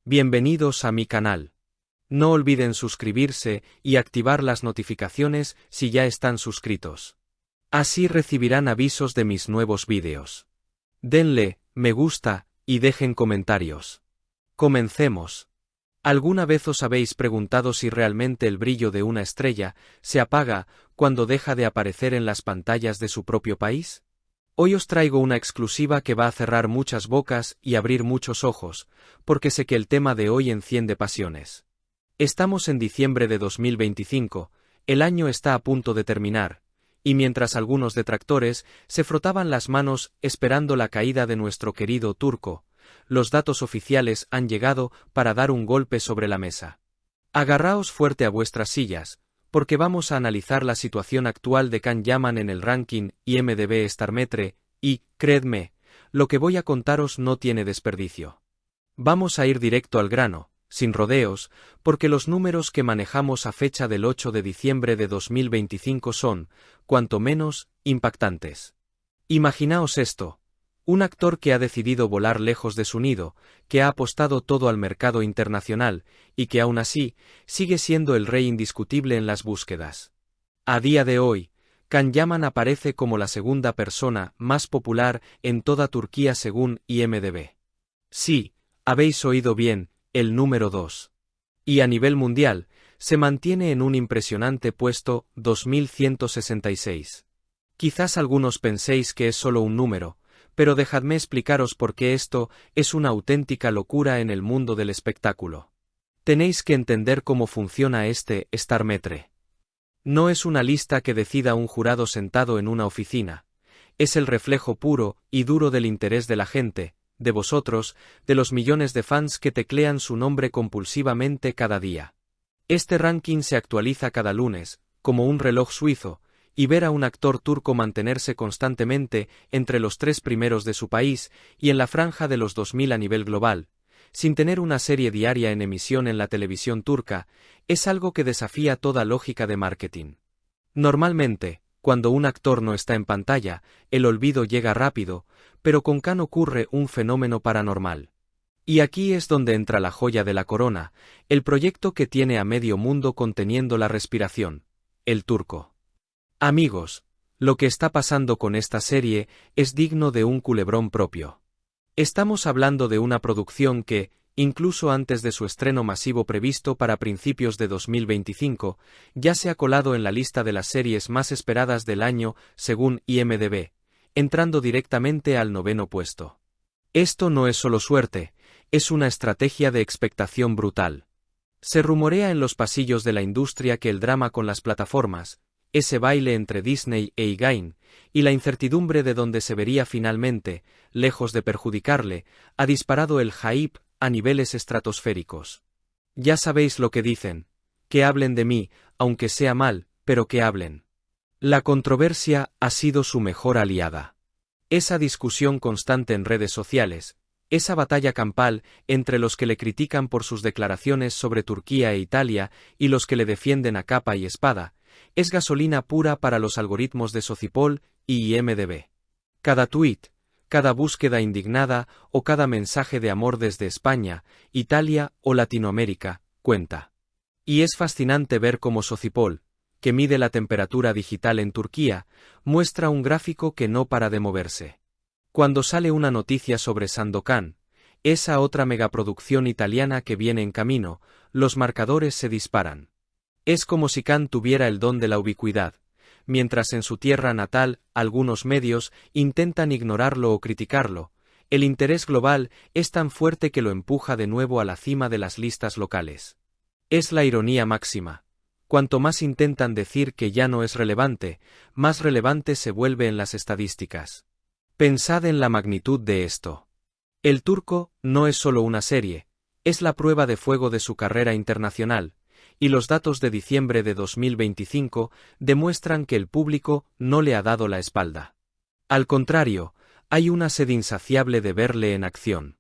Bienvenidos a mi canal. No olviden suscribirse y activar las notificaciones si ya están suscritos. Así recibirán avisos de mis nuevos vídeos. Denle me gusta y dejen comentarios. Comencemos. ¿Alguna vez os habéis preguntado si realmente el brillo de una estrella se apaga cuando deja de aparecer en las pantallas de su propio país? Hoy os traigo una exclusiva que va a cerrar muchas bocas y abrir muchos ojos, porque sé que el tema de hoy enciende pasiones. Estamos en diciembre de 2025, el año está a punto de terminar, y mientras algunos detractores se frotaban las manos esperando la caída de nuestro querido Turco, los datos oficiales han llegado para dar un golpe sobre la mesa. Agarraos fuerte a vuestras sillas, porque vamos a analizar la situación actual de Can Yaman en el ranking IMDb Starmetre, y, creedme, lo que voy a contaros no tiene desperdicio. Vamos a ir directo al grano, sin rodeos, porque los números que manejamos a fecha del 8 de diciembre de 2025 son, cuanto menos, impactantes. Imaginaos esto. Un actor que ha decidido volar lejos de su nido, que ha apostado todo al mercado internacional, y que aún así, sigue siendo el rey indiscutible en las búsquedas. A día de hoy, Can Yaman aparece como la segunda persona más popular en toda Turquía según IMDb. Sí, habéis oído bien, el número 2. Y a nivel mundial, se mantiene en un impresionante puesto 2166. Quizás algunos penséis que es solo un número, pero dejadme explicaros por qué esto es una auténtica locura en el mundo del espectáculo. Tenéis que entender cómo funciona este Starmetre. No es una lista que decida un jurado sentado en una oficina, es el reflejo puro y duro del interés de la gente, de vosotros, de los millones de fans que teclean su nombre compulsivamente cada día. Este ranking se actualiza cada lunes, como un reloj suizo, y ver a un actor turco mantenerse constantemente entre los 3 primeros de su país y en la franja de los 2000 a nivel global, sin tener una serie diaria en emisión en la televisión turca, es algo que desafía toda lógica de marketing. Normalmente, cuando un actor no está en pantalla, el olvido llega rápido, pero con Can ocurre un fenómeno paranormal. Y aquí es donde entra la joya de la corona, el proyecto que tiene a medio mundo conteniendo la respiración, el turco. Amigos, lo que está pasando con esta serie es digno de un culebrón propio. Estamos hablando de una producción que, incluso antes de su estreno masivo previsto para principios de 2025, ya se ha colado en la lista de las series más esperadas del año, según IMDb, entrando directamente al 9º puesto. Esto no es solo suerte, es una estrategia de expectación brutal. Se rumorea en los pasillos de la industria que el drama con las plataformas, ese baile entre Disney e Igain, y la incertidumbre de dónde se vería finalmente, lejos de perjudicarle, ha disparado el hype a niveles estratosféricos. Ya sabéis lo que dicen, que hablen de mí, aunque sea mal, pero que hablen. La controversia ha sido su mejor aliada. Esa discusión constante en redes sociales, esa batalla campal entre los que le critican por sus declaraciones sobre Turquía e Italia y los que le defienden a capa y espada, es gasolina pura para los algoritmos de Socipol y IMDb. Cada tuit, cada búsqueda indignada o cada mensaje de amor desde España, Italia o Latinoamérica, cuenta. Y es fascinante ver cómo Socipol, que mide la temperatura digital en Turquía, muestra un gráfico que no para de moverse. Cuando sale una noticia sobre Sandokan, esa otra megaproducción italiana que viene en camino, los marcadores se disparan. Es como si Can tuviera el don de la ubicuidad, mientras en su tierra natal algunos medios intentan ignorarlo o criticarlo, el interés global es tan fuerte que lo empuja de nuevo a la cima de las listas locales. Es la ironía máxima. Cuanto más intentan decir que ya no es relevante, más relevante se vuelve en las estadísticas. Pensad en la magnitud de esto. El turco no es solo una serie, es la prueba de fuego de su carrera internacional, y los datos de diciembre de 2025 demuestran que el público no le ha dado la espalda. Al contrario, hay una sed insaciable de verle en acción.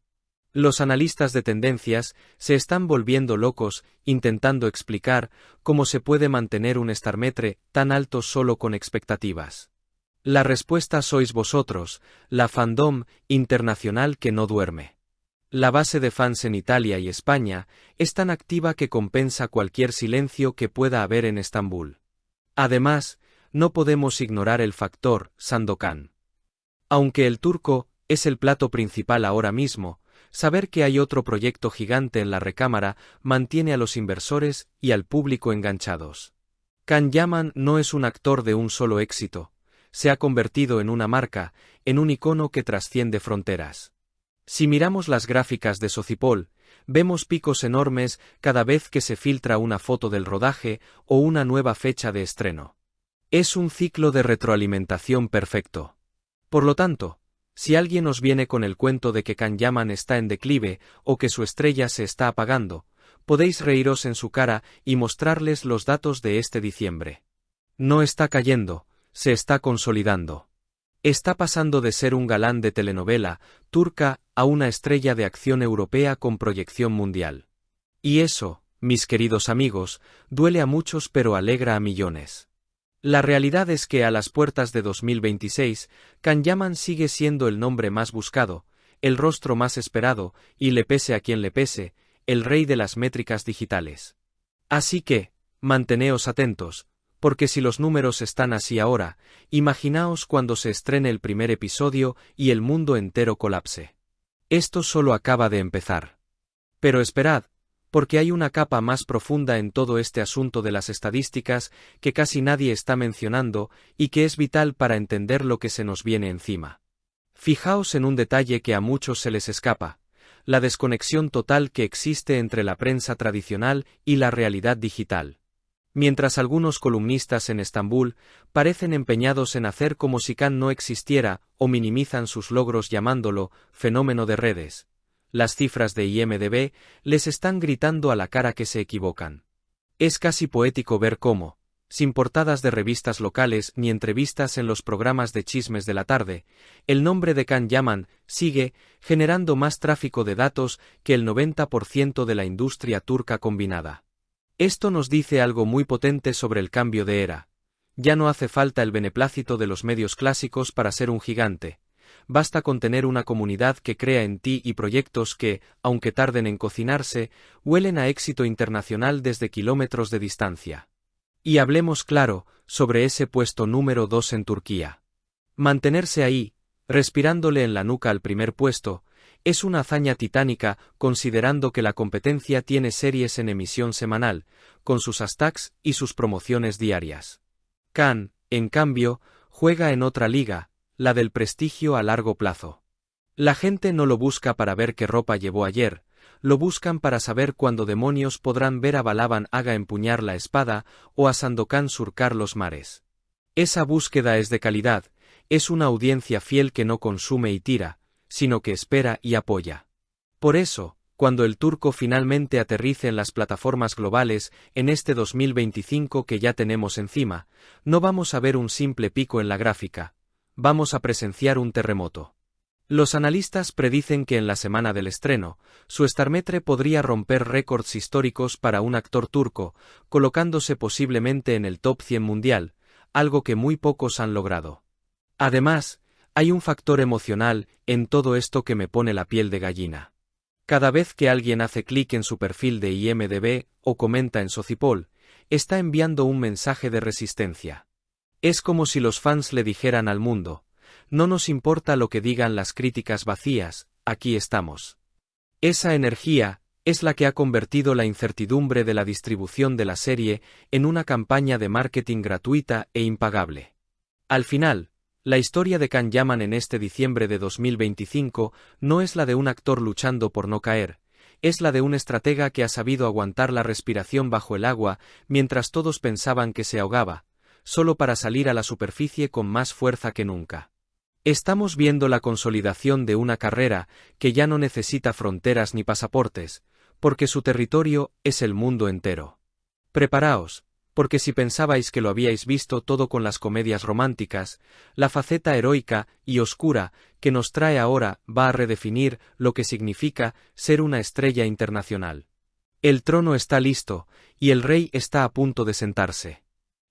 Los analistas de tendencias se están volviendo locos intentando explicar cómo se puede mantener un Starmetre tan alto solo con expectativas. La respuesta sois vosotros, la fandom internacional que no duerme. La base de fans en Italia y España es tan activa que compensa cualquier silencio que pueda haber en Estambul. Además, no podemos ignorar el factor Sandokan. Aunque el turco es el plato principal ahora mismo, saber que hay otro proyecto gigante en la recámara mantiene a los inversores y al público enganchados. Can Yaman no es un actor de un solo éxito, se ha convertido en una marca, en un icono que trasciende fronteras. Si miramos las gráficas de Socipol, vemos picos enormes cada vez que se filtra una foto del rodaje o una nueva fecha de estreno. Es un ciclo de retroalimentación perfecto. Por lo tanto, si alguien os viene con el cuento de que Can Yaman está en declive o que su estrella se está apagando, podéis reíros en su cara y mostrarles los datos de este diciembre. No está cayendo, se está consolidando. Está pasando de ser un galán de telenovela turca a una estrella de acción europea con proyección mundial. Y eso, mis queridos amigos, duele a muchos pero alegra a millones. La realidad es que a las puertas de 2026, Can Yaman sigue siendo el nombre más buscado, el rostro más esperado, y le pese a quien le pese, el rey de las métricas digitales. Así que, manteneos atentos, porque si los números están así ahora, imaginaos cuando se estrene el primer episodio y el mundo entero colapse. Esto solo acaba de empezar. Pero esperad, porque hay una capa más profunda en todo este asunto de las estadísticas que casi nadie está mencionando y que es vital para entender lo que se nos viene encima. Fijaos en un detalle que a muchos se les escapa, la desconexión total que existe entre la prensa tradicional y la realidad digital. Mientras algunos columnistas en Estambul parecen empeñados en hacer como si Can no existiera o minimizan sus logros llamándolo fenómeno de redes, las cifras de IMDb les están gritando a la cara que se equivocan. Es casi poético ver cómo, sin portadas de revistas locales ni entrevistas en los programas de chismes de la tarde, el nombre de Can Yaman sigue generando más tráfico de datos que el 90% de la industria turca combinada. Esto nos dice algo muy potente sobre el cambio de era. Ya no hace falta el beneplácito de los medios clásicos para ser un gigante. Basta con tener una comunidad que crea en ti y proyectos que, aunque tarden en cocinarse, huelen a éxito internacional desde kilómetros de distancia. Y hablemos claro sobre ese puesto número 2 en Turquía. Mantenerse ahí, respirándole en la nuca al primer puesto, es una hazaña titánica considerando que la competencia tiene series en emisión semanal, con sus hashtags y sus promociones diarias. Can, en cambio, juega en otra liga, la del prestigio a largo plazo. La gente no lo busca para ver qué ropa llevó ayer, lo buscan para saber cuándo demonios podrán ver a Balaban Aga empuñar la espada o a Sandokan surcar los mares. Esa búsqueda es de calidad, es una audiencia fiel que no consume y tira, sino que espera y apoya. Por eso, cuando el turco finalmente aterrice en las plataformas globales en este 2025 que ya tenemos encima, no vamos a ver un simple pico en la gráfica, vamos a presenciar un terremoto. Los analistas predicen que en la semana del estreno, su Starmetre podría romper récords históricos para un actor turco, colocándose posiblemente en el top 100 mundial, algo que muy pocos han logrado. Además, hay un factor emocional en todo esto que me pone la piel de gallina. Cada vez que alguien hace clic en su perfil de IMDb o comenta en Socipol, está enviando un mensaje de resistencia. Es como si los fans le dijeran al mundo, no nos importa lo que digan las críticas vacías, aquí estamos. Esa energía es la que ha convertido la incertidumbre de la distribución de la serie en una campaña de marketing gratuita e impagable. Al final, la historia de Can Yaman en este diciembre de 2025 no es la de un actor luchando por no caer, es la de un estratega que ha sabido aguantar la respiración bajo el agua mientras todos pensaban que se ahogaba, solo para salir a la superficie con más fuerza que nunca. Estamos viendo la consolidación de una carrera que ya no necesita fronteras ni pasaportes, porque su territorio es el mundo entero. Preparaos, porque si pensabais que lo habíais visto todo con las comedias románticas, la faceta heroica y oscura que nos trae ahora va a redefinir lo que significa ser una estrella internacional. El trono está listo, y el rey está a punto de sentarse.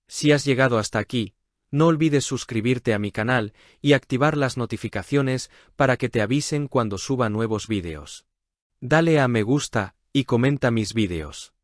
Si has llegado hasta aquí, no olvides suscribirte a mi canal y activar las notificaciones para que te avisen cuando suba nuevos vídeos. Dale a me gusta y comenta mis vídeos.